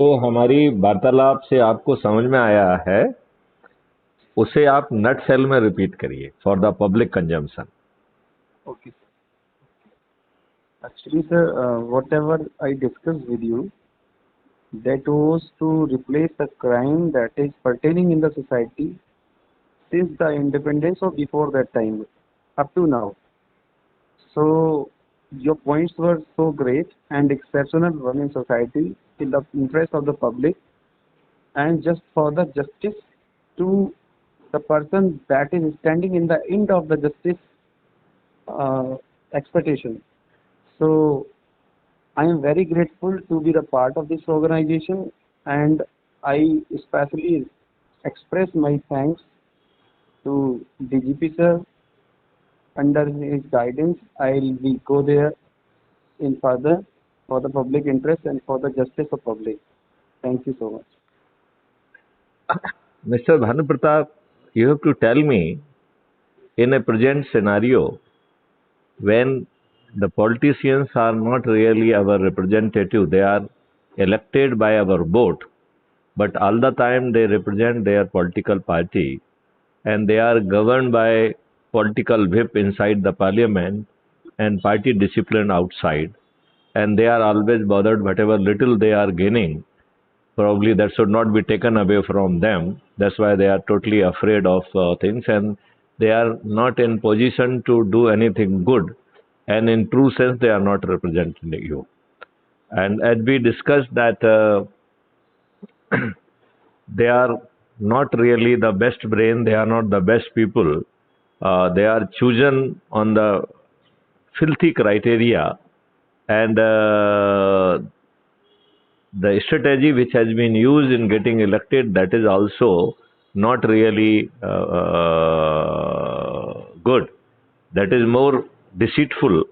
तो हमारी वार्तालाप से आपको समझ में आया है, उसे आप नट सेल में रिपीट करिए for the public consumption. Okay. Actually, sir, whatever I discussed with you, that was to replace the crime that is pertaining in the society since the independence or before that time up to now. So your points were so great and exceptional one in society in the interest of the public and just for the justice to the person that is standing in the end of the justice uh, expectation. So I am very grateful to be the part of this organization, and I especially express my thanks to DGP sir. Under his guidance, I'll be go there in further for the public interest and for the justice of public. Thank you so much. Mr. Bhanu Pratap, you have to tell me, in a present scenario, when the politicians are not really our representative, they are elected by our vote, but all the time they represent their political party and they are governed by political whip inside the parliament and party discipline outside, and they are always bothered whatever little they are gaining. Probably that should not be taken away from them. That's why they are totally afraid of things, and they are not in position to do anything good. And in true sense, they are not representing you. And as we discussed that they are not really the best brain, they are not the best people. They are chosen on the filthy criteria, and the strategy which has been used in getting elected, that is also not really good. That is more deceitful,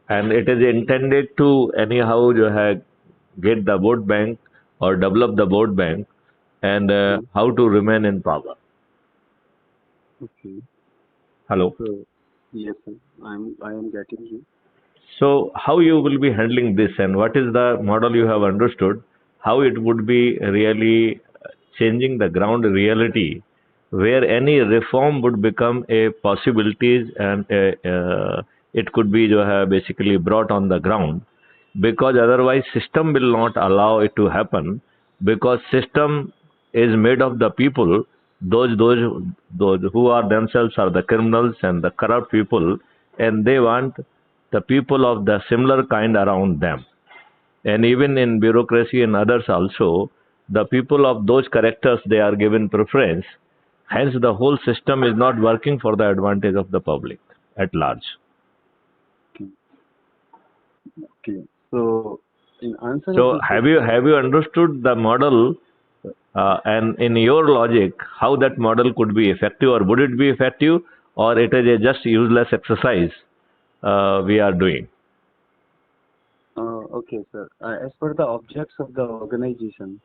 and it is intended to anyhow get the vote bank or develop the vote bank, and Okay. how to remain in power. Okay. Hello. So yes, sir. I am getting you. So how you will be handling this, and what is the model you have understood? How it would be really changing the ground reality, where any reform would become a possibilities, and it could be basically brought on the ground, because otherwise system will not allow it to happen, because system is made of the people, those who are themselves are the criminals and the corrupt people, and they want the people of the similar kind around them. And even in bureaucracy and others also, the people of those characters, they are given preference. Hence the whole system is not working for the advantage of the public at large. Okay. Okay. So in answer of So the have you understood the model, and in your logic, how that model could be effective, or would it be effective, or it is a just useless exercise we are doing? okay, sir. As per the objects of the organization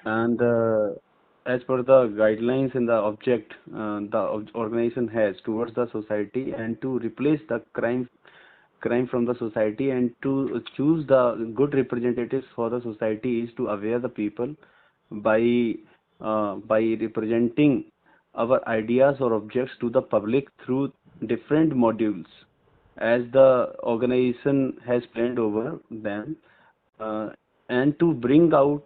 and as per the guidelines and the object the organization has towards the society and to replace the crime from the society and to choose the good representatives for the society is to aware the people by representing our ideas or objects to the public through different modules as the organization has planned over them, uh, and to bring out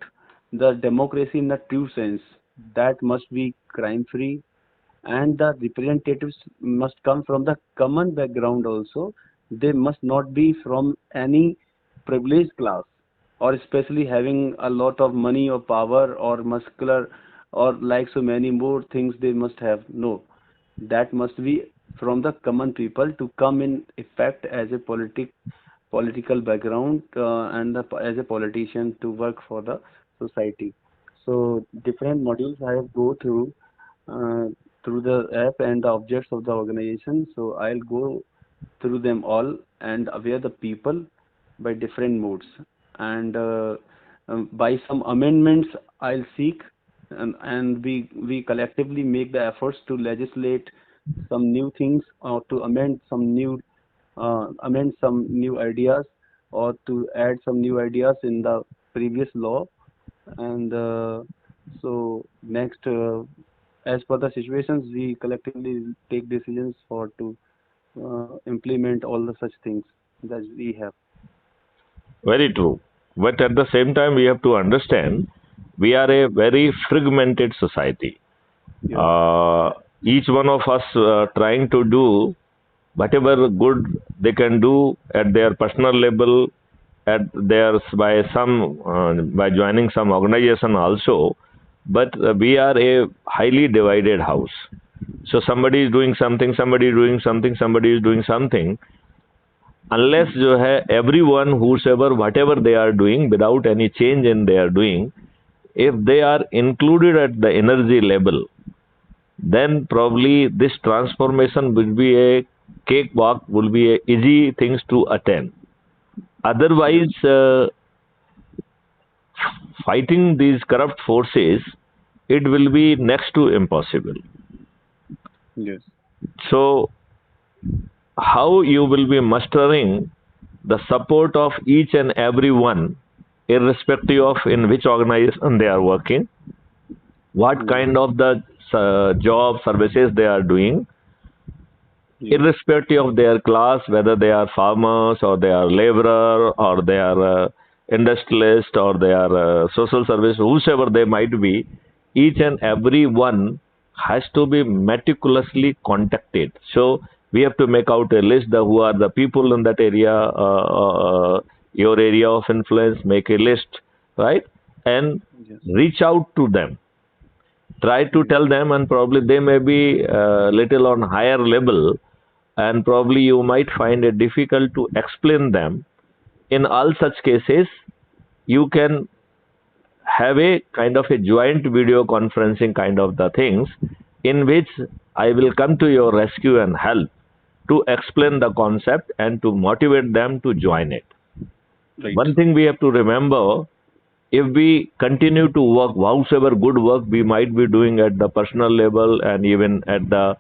the democracy in the true sense that must be crime free, and the representatives must come from the common background also. They must not be from any privileged class or especially having a lot of money or power or muscular or like so many more things they must have. No, that must be from the common people to come in effect as a political background as a politician to work for the society. So different modules I have go uh, through the app and the objects of the organization. So I'll go through them all and aware the people by different modes. And by some amendments I'll seek, and we collectively make the efforts to legislate some new things or to amend some new ideas or to add some new ideas in the previous law And so next, as per the situations, we collectively take decisions for to implement all the such things that we have. Very true. But at the same time, we have to understand we are a very fragmented society. Yes. Uh, each one of us trying to do whatever good they can do at their personal level, at theirs by some by joining some organization also. But we are a highly divided house. So somebody is doing something, somebody is doing something, somebody is doing something. Unless जो है everyone whosoever whatever they are doing without any change in they are doing, if they are included at the energy level, then probably this transformation will be a cakewalk, will be a easy things to attain. Yes. Otherwise, fighting these corrupt forces, it will be next to impossible. Yes. So how you will be mustering the support of each and every one, irrespective of in which organization they are working, what Yes. kind of the job services they are doing, Yes. irrespective of their class, whether they are farmers or they are laborer or they are industrialist or they are social service, whosoever they might be, each and every one has to be meticulously contacted. So we have to make out a list of who are the people in that area, your area of influence, make a list, right? And Yes. reach out to them, try to Yes. tell them, and probably they may be little on higher level, and probably you might find it difficult to explain them. In all such cases, you can have a kind of a joint video conferencing kind of the things, in which I will come to your rescue and help to explain the concept and to motivate them to join it. Right. One thing we have to remember, if we continue to work, howsoever good work we might be doing at the personal level and even at the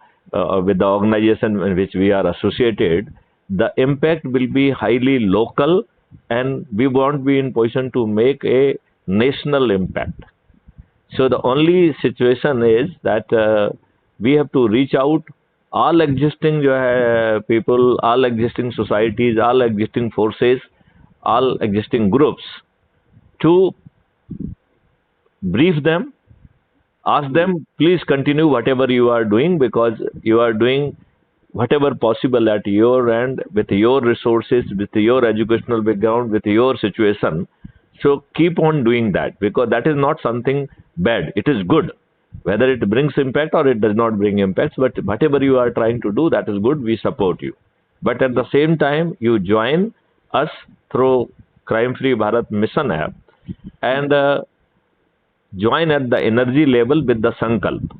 with the organization in which we are associated, the impact will be highly local, and we won't be in position to make a national impact. So the only situation is that we have to reach out all existing जो है, people, all existing societies, all existing forces, all existing groups, to brief them, ask Yes. them, please continue whatever you are doing, because you are doing whatever possible at your end with your resources, with your educational background, with your situation. So keep on doing that, because that is not something bad. It is good. Whether it brings impact or it does not bring impacts, but whatever you are trying to do, that is good. We support you. But at the Yes. same time, you join us through Crime Free Bharat Mission app, and join at the energy level with the Sankalp.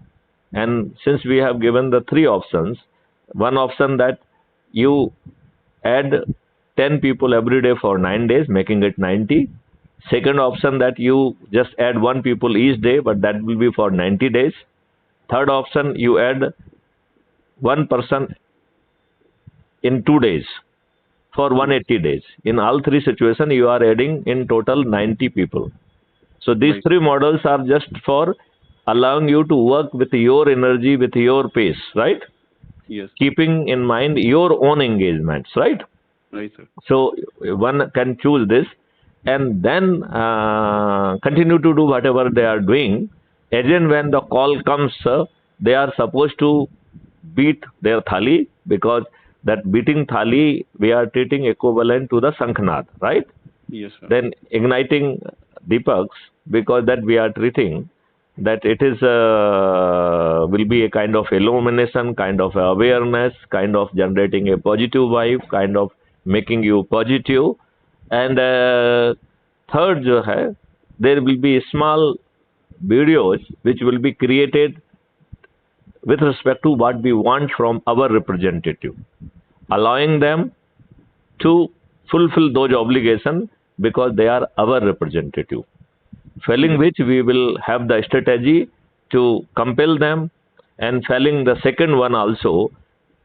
And since we have given the three options, one option that you add 10 people every day for 9 days, making it 90. Second option that you just add one people each day, but that will be for 90 days. Third option, you add one person in 2 days for Yes. 180 days. In all three situations, you are adding in total 90 people. So these Right. three models are just for allowing you to work with your energy, with your pace, right? Yes. Keeping in mind your own engagements, right? Right, sir. So one can choose this, and then continue to do whatever they are doing. Again, when the call comes, they are supposed to beat their thali, because that beating thali we are treating equivalent to the Sankhnath, right? Yes, sir. Then igniting Deepaks, because that we are treating that it is will be a kind of illumination, kind of awareness, kind of generating a positive vibe, kind of making you positive. And third जो है, there will be small videos which will be created with respect to what we want from our representative, allowing them to fulfill those obligations because they are our representative. Failing Yes. which we will have the strategy to compel them, and failing the second one also,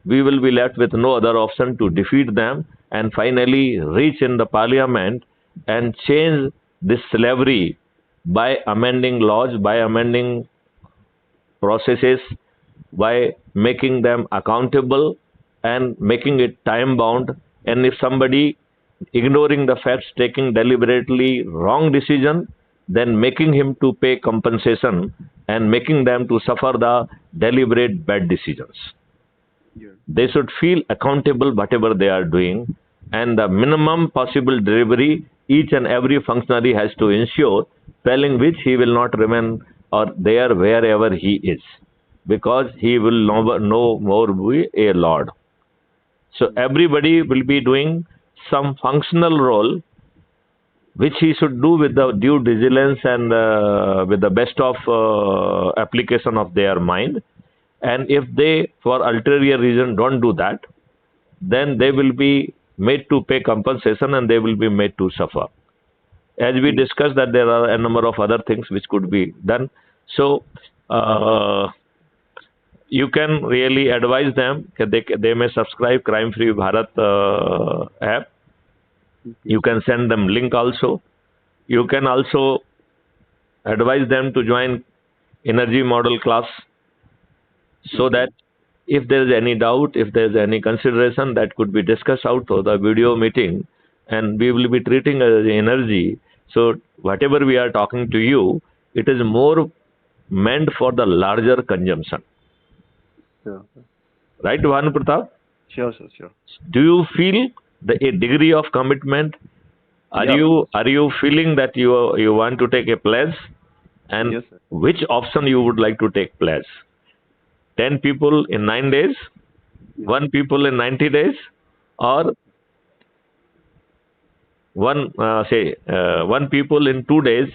we will be left with no other option to defeat them and finally reach in the parliament and change this slavery by amending laws, by amending processes, by making them accountable and making it time bound. And if somebody ignoring the facts, taking deliberately wrong decision, then making him to pay compensation and making them to suffer the deliberate bad decisions. Yeah. They should feel accountable whatever they are doing, and the minimum possible delivery each and every functionary has to ensure, failing which he will not remain or there wherever he is, because he will no more be a lord. So everybody will be doing some functional role which he should do with the due diligence and with the best of application of their mind. And if they, for ulterior reason, don't do that, then they will be made to pay compensation and they will be made to suffer. As we discussed, that there are a number of other things which could be done. So you can really advise them that they may subscribe Crime Free Bharat app. You can send them link also. You can also advise them to join energy model class, so that if there is any doubt, if there is any consideration, that could be discussed out of the video meeting, and we will be treating as energy. So whatever we are talking to you, it is more meant for the larger consumption. Sure. Right, Bhanu Pratap? Sure, sir. Sure. Do you feel a degree of commitment? Are you feeling that you want to take a pledge? And Yes, sir. which option you would like to take pledge? 10 people in 9 days, 1 people in 90 days, or 1 people in 2 days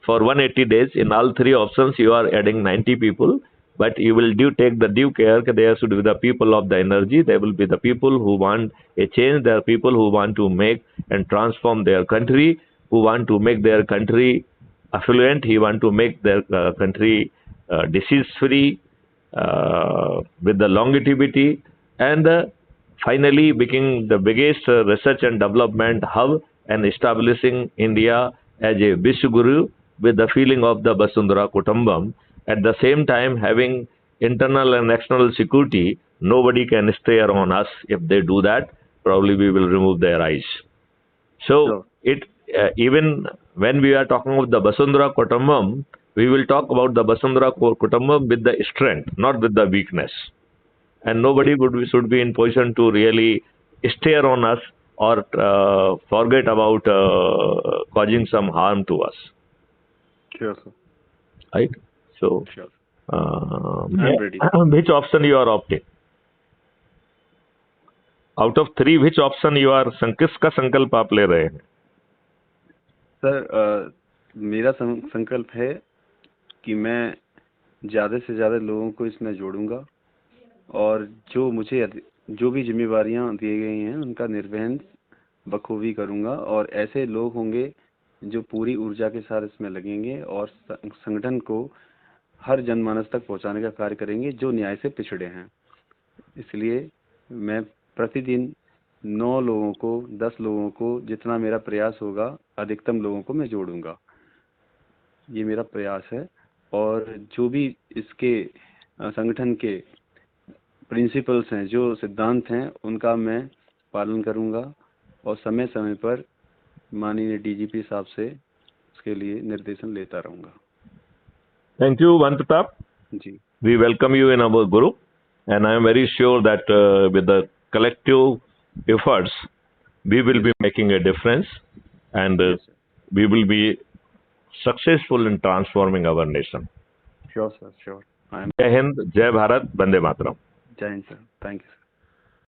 for 180 days. In all three options, you are adding 90 people, but you will take the due care that there should be the people of the energy. There will be the people who want a change. There are people who want to make and transform their country, who want to make their country affluent. He want to make their country disease-free, with the longevity, and finally becoming the biggest research and development hub and establishing India as a Vishwaguru with the feeling of the Vasundhara Kutumbam. At the same time, having internal and external security, nobody can stare on us. If they do that, probably we will remove their eyes. So even when we are talking about the Vasundhara Kutumbam, we will talk about the Vasundhara Kutumbam with the strength, not with the weakness. And nobody should be in position to really stare on us or forget about causing some harm to us. Sure, sir. Right? So, Sure. I'm ready. Which option you are opting? Out of 3, which option you are, किसका संकल्प आप ले रहे हैं? Sir, मेरा संकल्प है कि मैं ज़्यादा से ज़्यादा लोगों को इसमें जोड़ूंगा, और जो भी जिम्मेवारियां दी गई हैं उनका निर्वहन बखूबी करूंगा, और ऐसे लोग होंगे जो पूरी ऊर्जा के साथ इसमें लगेंगे और संगठन को हर जनमानस तक पहुंचाने का कार्य करेंगे जो न्याय से पिछड़े हैं। इसलिए मैं प्रतिदिन 9 लोगों को, 10 लोगों को, जितना मेरा प्रयास होगा, अधिकतम लोगों को मैं जोड़ूंगा। ये मेरा प्रयास है, और जो भी इसके संगठन के प्रिंसिपल्स हैं, जो सिद्धांत हैं, उनका मैं पालन करूंगा, और समय समय पर माननीय डीजीपी साहब से उसके लिए निर्देशन लेता रहूंगा। Thank you, Bhanu Pratap. Ji. We welcome you in our group, and I am very sure that with the collective efforts, we will be making a difference, and we will be successful in transforming our nation. Sure, sir. Sure. Jai Hind, Jai Bharat, Vande Mataram. Jai Hind, sir. Thank you, sir.